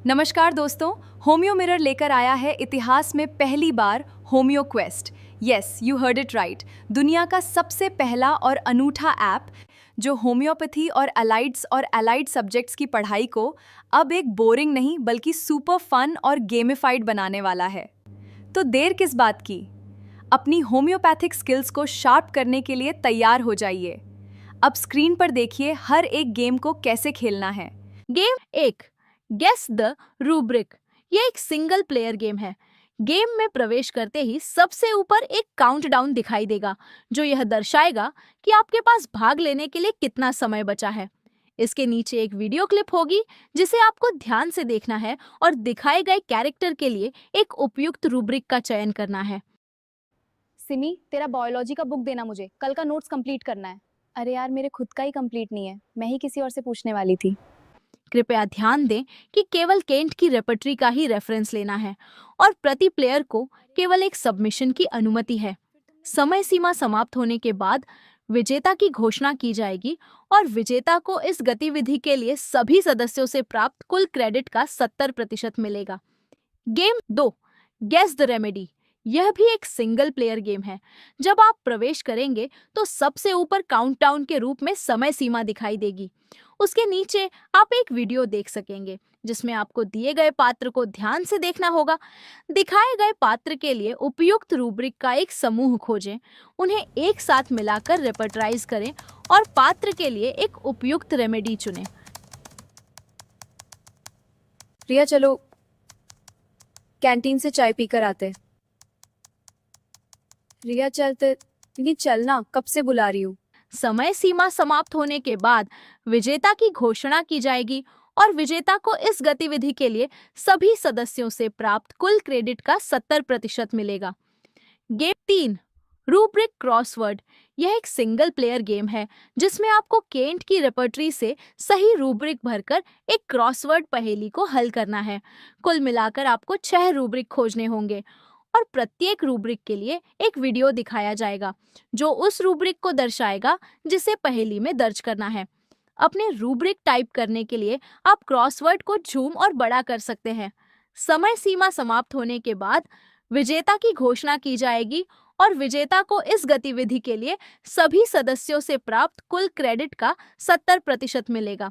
नमस्कार दोस्तों, homeo mirror लेकर आया है इतिहास में पहली बार homeo quest. Yes, you heard it right. दुनिया का सबसे पहला और अनूठा ऐप जो होम्योपैथी और अलाइड सब्जेक्ट्स की पढ़ाई को अब एक बोरिंग नहीं बल्कि सुपर फन और गेमिफाइड बनाने वाला है। तो देर किस बात की? अपनी होम्योपैथिक स्किल्स को शार्प करने के लिए तैयार हो जाइए। अब स्क्रीन पर देखिए हर एक गेम को कैसे खेलना है। Game 1 guess the rubric. ये एक सिंगल प्लेयर गेम है। गेम में प्रवेश करते ही सबसे ऊपर एक काउंटडाउन दिखाई देगा जो यह दर्शाएगा कि आपके पास भाग लेने के लिए कितना समय बचा है। इसके नीचे एक वीडियो क्लिप होगी जिसे आपको ध्यान से देखना है और दिखाए गए कैरेक्टर के लिए एक उपयुक्त रूब्रिक का चयन करना है। सिमी, तेरा बायोलॉजी का बुक देना मुझे, कल का नोट्स कंप्लीट करना है। अरे यार, मेरे खुद का ही कंप्लीट नहीं है, मैं ही किसी और से पूछने वाली थी। कृपया ध्यान दें कि केवल केंट की रेपर्टरी का ही रेफरेंस लेना है और प्रति प्लेयर को केवल एक सबमिशन की अनुमति है। समय सीमा समाप्त होने के बाद विजेता की घोषणा की जाएगी और विजेता को इस गतिविधि के लिए सभी सदस्यों से प्राप्त कुल क्रेडिट का 70% मिलेगा। Game 2 guess the remedy. यह भी एक सिंगल प्लेयर गेम है। जब आप प्रवेश करेंगे तो सबसे ऊपर काउंटडाउन के रूप में समय सीमा दिखाई देगी। उसके नीचे आप एक वीडियो देख सकेंगे जिसमें आपको दिए गए पात्र को ध्यान से देखना होगा। दिखाए गए पात्र के लिए उपयुक्त रूब्रिक का एक समूह खोजें, उन्हें एक साथ मिलाकर रेपर्टराइज करें और पात्र के लिए एक उपयुक्त रेमेडी चुनें। प्रिया, चलो कैंटीन से चाय पीकर आते हैं। रिया, चलते नहीं, चलना, कब से बुला रही हूँ। समय सीमा समाप्त होने के बाद विजेता की घोषणा की जाएगी और विजेता को इस गतिविधि के लिए सभी सदस्यों से प्राप्त कुल क्रेडिट का 70% मिलेगा। Game 3 rubric crossword. यह एक सिंगल प्लेयर गेम है जिसमें आपको केंट की रेपर्टरी से सही रूब्रिक भरकर एक क्रॉसवर्ड पहेली को हल करना है। कुल मिलाकर आपको 6 रूब्रिक खोजने होंगे और प्रत्येक रूब्रिक के लिए एक वीडियो दिखाया जाएगा जो उस रूब्रिक को दर्शाएगा जिसे पहेली में दर्ज करना है। अपने रूब्रिक टाइप करने के लिए आप क्रॉसवर्ड को झूम और बड़ा कर सकते हैं। समय सीमा समाप्त होने के बाद विजेता की घोषणा की जाएगी और विजेता को इस गतिविधि के लिए सभी सदस्यों से प्राप्त कुल क्रेडिट का 70% मिलेगा।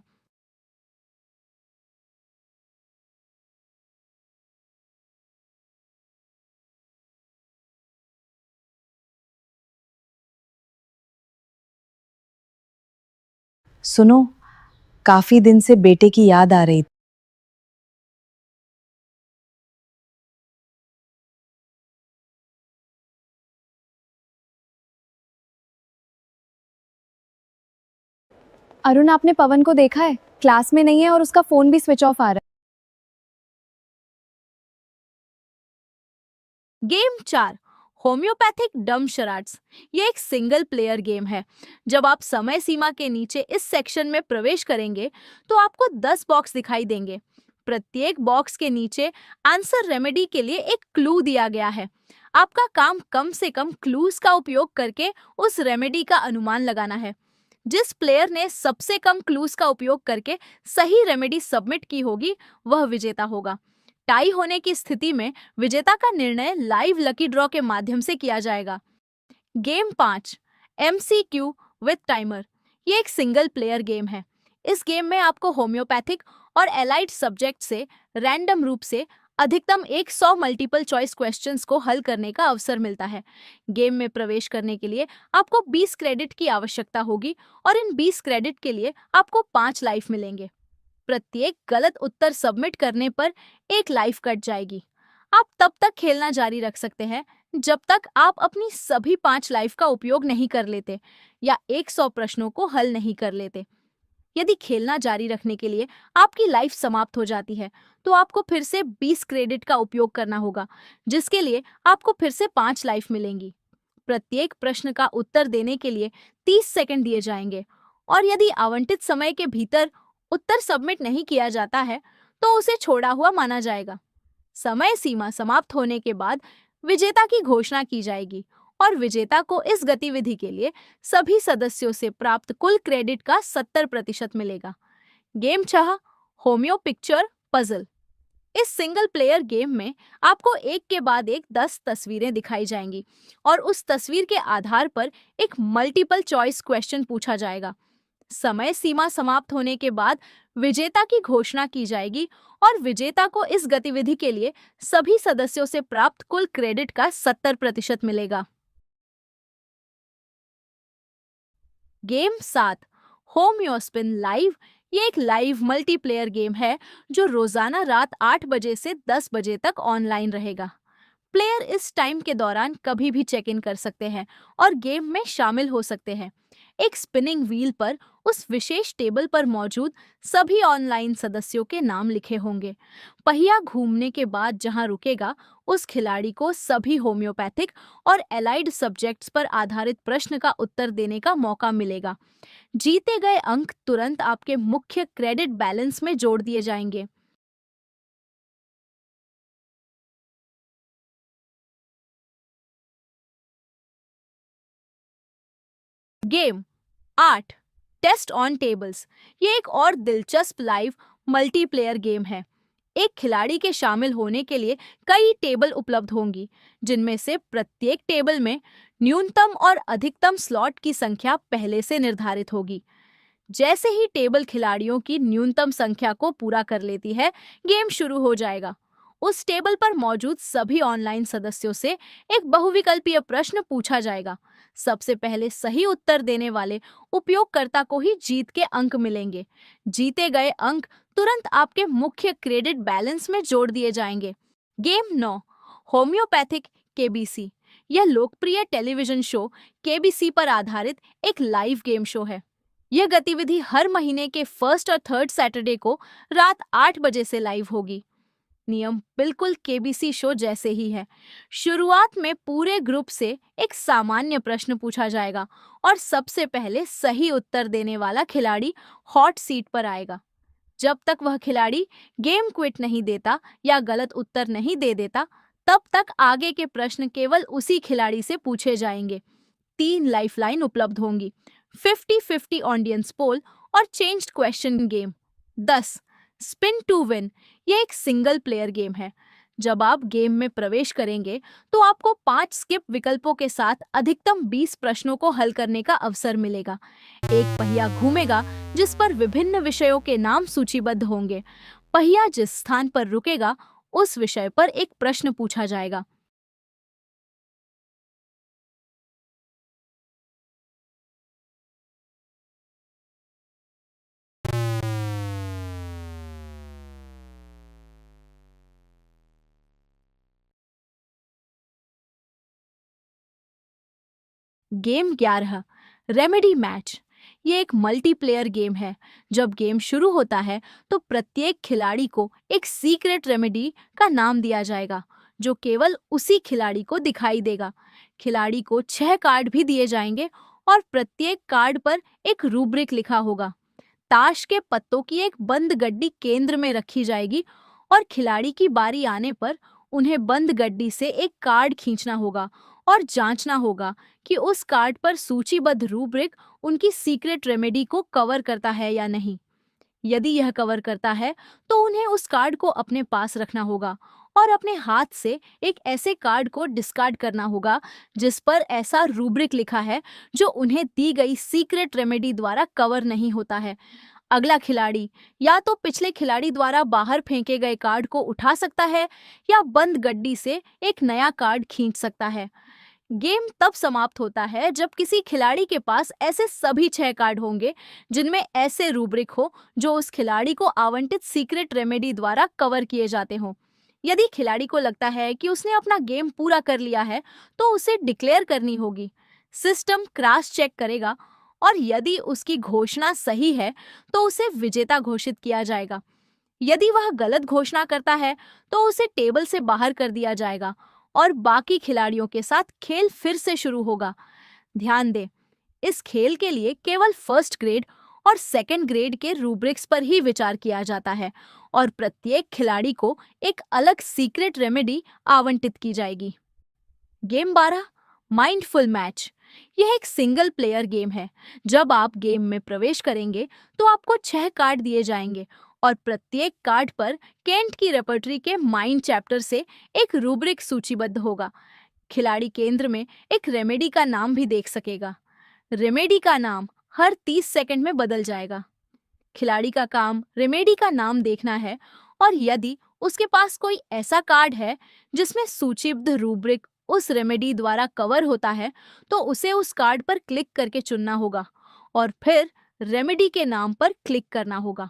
सुनो, काफी दिन से बेटे की याद आ रही थी। अरुण, आपने पवन को देखा है? क्लास में नहीं है और उसका फोन भी स्विच ऑफ आ रहा गेम 4 होम्योपैथिक डम शराड्स। ये एक सिंगल प्लेयर गेम है। जब आप समय सीमा के नीचे इस सेक्शन में प्रवेश करेंगे तो आपको 10 बॉक्स दिखाई देंगे। प्रत्येक बॉक्स के नीचे आंसर रेमेडी के लिए एक क्लू दिया गया है। आपका काम कम से कम क्लूज का उपयोग करके उस रेमेडी का अनुमान लगाना है। जिस प्लेयर ने सबसे कम क्लूज का उपयोग करके सही रेमेडी सबमिट की होगी वह विजेता होगा। टाई होने की स्थिति में विजेता का निर्णय लाइव लकी ड्रॉ के माध्यम से किया जाएगा। Game 5 MCQ with timer. ये एक सिंगल प्लेयर गेम है। इस गेम में आपको होम्योपैथिक और एलाइड सब्जेक्ट से रैंडम रूप से अधिकतम 100 मल्टीपल चॉइस क्वेश्चंस को हल करने का अवसर मिलता है। गेम में प्रवेश करने के लिए आपको 20 क्रेडिट की आवश्यकता होगी और इन 20 क्रेडिट के लिए आपको 5 लाइफ मिलेंगे। प्रत्येक गलत उत्तर सबमिट करने पर एक लाइफ कट जाएगी। आप तब तक खेलना जारी रख सकते हैं जब तक आप अपनी सभी 5 लाइफ का उपयोग नहीं कर लेते या 100 प्रश्नों को हल नहीं कर लेते। यदि खेलना जारी रखने के लिए आपकी लाइफ समाप्त हो जाती है तो आपको फिर से 20 क्रेडिट का उपयोग करना होगा, जिसके लिए आपको फिर से 5 लाइफ मिलेंगी। प्रत्येक प्रश्न का उत्तर देने के लिए 30 सेकंड दिए जाएंगे और यदि आवंटित समय के भीतर उत्तर सबमिट नहीं किया जाता है तो उसे छोड़ा हुआ माना जाएगा। समय सीमा समाप्त होने के बाद विजेता की घोषणा की जाएगी और विजेता को इस गतिविधि के लिए सभी सदस्यों से प्राप्त कुल क्रेडिट का 70% मिलेगा। Game 6 homeo picture puzzle. इस सिंगल प्लेयर गेम में आपको एक के बाद एक 10 तस्वीरें दिखाई जाएंगी और उस तस्वीर के आधार पर एक मल्टीपल चॉइस क्वेश्चन पूछा जाएगा। समय सीमा समाप्त होने के बाद विजेता की घोषणा की जाएगी और विजेता को इस गतिविधि के लिए सभी सदस्यों से प्राप्त कुल क्रेडिट का 70% मिलेगा। Game 7 home your spin live. ये एक लाइव मल्टीप्लेयर गेम है जो रोजाना रात 8 बजे से 10 बजे तक ऑनलाइन रहेगा। प्लेयर इस टाइम के दौरान कभी भी चेक इन कर सकते हैं और गेम में शामिल हो सकते हैं। एक स्पिनिंग व्हील पर उस विशेष टेबल पर मौजूद सभी ऑनलाइन सदस्यों के नाम लिखे होंगे। पहिया घूमने के बाद जहां रुकेगा, उस खिलाड़ी को सभी होम्योपैथिक और एलाइड सब्जेक्ट्स पर आधारित प्रश्न का उत्तर देने का मौका मिलेगा। जीते गए अंक तुरंत आपके मुख्य क्रेडिट बैलेंस में जोड़ दिए जाएंगे। Game 8 test on tables. ये एक और दिलचस्प लाइव मल्टीप्लेयर गेम है। एक खिलाड़ी के शामिल होने के लिए कई टेबल उपलब्ध होंगी, जिनमें से प्रत्येक टेबल में न्यूनतम और अधिकतम स्लॉट की संख्या पहले से निर्धारित होगी। जैसे ही टेबल खिलाड़ियों की न्यूनतम संख्या को पूरा कर लेती है, गेम शुरू हो जाएगा। उस टेबल पर मौजूद सभी ऑनलाइन सदस्यों से एक बहुविकल्पीय प्रश्न पूछा जाएगा। सबसे पहले सही उत्तर देने वाले उपयोगकर्ता को ही जीत के अंक मिलेंगे। जीते गए अंक तुरंत आपके मुख्य क्रेडिट बैलेंस में जोड़ दिए जाएंगे। Game 9 homeopathic KBC. यह लोकप्रिय टेलीविजन शो केबीसी पर आधारित एक लाइव गेम शो है। यह गतिविधि हर महीने के फर्स्ट और थर्ड सैटरडे को रात 8 बजे से लाइव होगी। नियम बिल्कुल केबीसी शो जैसे ही है। शुरुआत में पूरे ग्रुप से एक सामान्य प्रश्न पूछा जाएगा और सबसे पहले सही उत्तर देने वाला खिलाड़ी हॉट सीट पर आएगा। जब तक वह खिलाड़ी गेम क्विट नहीं देता या गलत उत्तर नहीं दे देता, तब तक आगे के प्रश्न केवल उसी खिलाड़ी से पूछे जाएंगे। 3 लाइफलाइन उपलब्ध होंगी, 50-50 ऑडियंस पोल और changed question game. 10 spin to win. यह एक सिंगल प्लेयर गेम है। जब आप गेम में प्रवेश करेंगे तो आपको 5 स्किप विकल्पों के साथ अधिकतम 20 प्रश्नों को हल करने का अवसर मिलेगा। एक पहिया घूमेगा जिस पर विभिन्न विषयों के नाम सूचीबद्ध होंगे। पहिया जिस स्थान पर रुकेगा, उस विषय पर एक प्रश्न पूछा जाएगा। Game 11 remedy match. ये एक मल्टीप्लेयर गेम है। जब गेम शुरू होता है तो प्रत्येक खिलाड़ी को एक सीक्रेट रेमेडी का नाम दिया जाएगा, जो केवल उसी खिलाड़ी को दिखाई देगा। खिलाड़ी को 6 कार्ड भी दिए जाएंगे और प्रत्येक कार्ड पर एक रूब्रिक लिखा होगा। ताश के पत्तों की एक बंद गड्डी केंद्र में रखी जाएगी और खिलाड़ी की बारी आने पर उन्हें बंद गड्डी से एक कार्ड खींचना होगा और जांचना होगा कि उस कार्ड पर सूचीबद्ध रूब्रिक उनकी सीक्रेट रेमेडी को कवर करता है या नहीं। यदि यह कवर करता है तो उन्हें उस कार्ड को अपने पास रखना होगा और अपने हाथ से एक ऐसे कार्ड को डिस्कार्ड करना होगा जिस पर ऐसा रूब्रिक लिखा है जो उन्हें दी गई सीक्रेट रेमेडी द्वारा कवर नहीं होता है। अगला खिलाड़ी या तो पिछले खिलाड़ी द्वारा बाहर फेंके गए कार्ड को उठा सकता है या बंद गड्डी से एक नया कार्ड खींच सकता है। गेम तब समाप्त होता है जब किसी खिलाड़ी के पास ऐसे सभी 6 कार्ड होंगे जिनमें ऐसे रूब्रिक हो जो उस खिलाड़ी को आवंटित सीक्रेट रेमेडी द्वारा कवर किए जाते हों। यदि खिलाड़ी को लगता है कि उसने अपना गेम पूरा कर लिया है तो उसे डिक्लेयर करनी होगी। सिस्टम क्रॉस चेक करेगा और यदि उसकी घोषणा सही है तो उसे विजेता घोषित किया जाएगा। यदि वह गलत घोषणा करता है तो उसे टेबल से बाहर कर दिया जाएगा और बाकी खिलाड़ियों के साथ खेल फिर से शुरू होगा। ध्यान दें, इस खेल के लिए केवल फर्स्ट ग्रेड और सेकंड ग्रेड के रूब्रिक्स पर ही विचार किया जाता है और प्रत्येक खिलाड़ी को एक अलग सीक्रेट रेमेडी आवंटित की जाएगी। Game 12 mindful match. यह एक सिंगल प्लेयर गेम है। जब आप गेम में प्रवेश करेंगे तो आपको 6 कार्ड दिए जाएंगे और प्रत्येक कार्ड पर केंट की रेपर्टरी के माइंड चैप्टर से एक रूब्रिक सूचीबद्ध होगा। खिलाड़ी केंद्र में एक रेमेडी का नाम भी देख सकेगा। रेमेडी का नाम हर 30 सेकंड में बदल जाएगा। खिलाड़ी का काम रेमेडी का नाम देखना है और यदि उसके पास कोई ऐसा कार्ड है जिसमें सूचीबद्ध रूब्रिक उस रेमेडी द्वारा कवर होता है तो उसे उस कार्ड पर क्लिक करके चुनना होगा और फिर रेमेडी के नाम पर क्लिक करना होगा।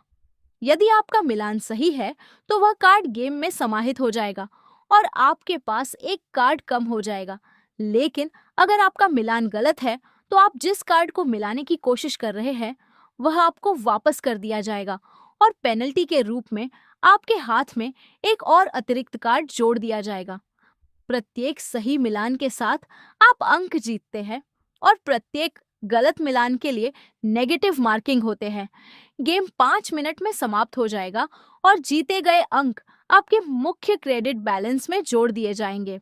यदि आपका मिलान सही है तो वह कार्ड गेम में समाहित हो जाएगा और आपके पास एक कार्ड कम हो जाएगा। लेकिन अगर आपका मिलान गलत है तो आप जिस कार्ड को मिलाने की कोशिश कर रहे हैं वह आपको वापस कर दिया जाएगा और पेनल्टी के रूप में आपके हाथ में एक और अतिरिक्त कार्ड जोड़ दिया जाएगा। प्रत्येक सही मिलान के साथ आप अंक जीतते हैं और प्रत्येक गलत मिलान के लिए नेगेटिव मार्किंग होते हैं। गेम 5 मिनट में समाप्त हो जाएगा और जीते गए अंक आपके मुख्य क्रेडिट बैलेंस में जोड़ दिए जाएंगे।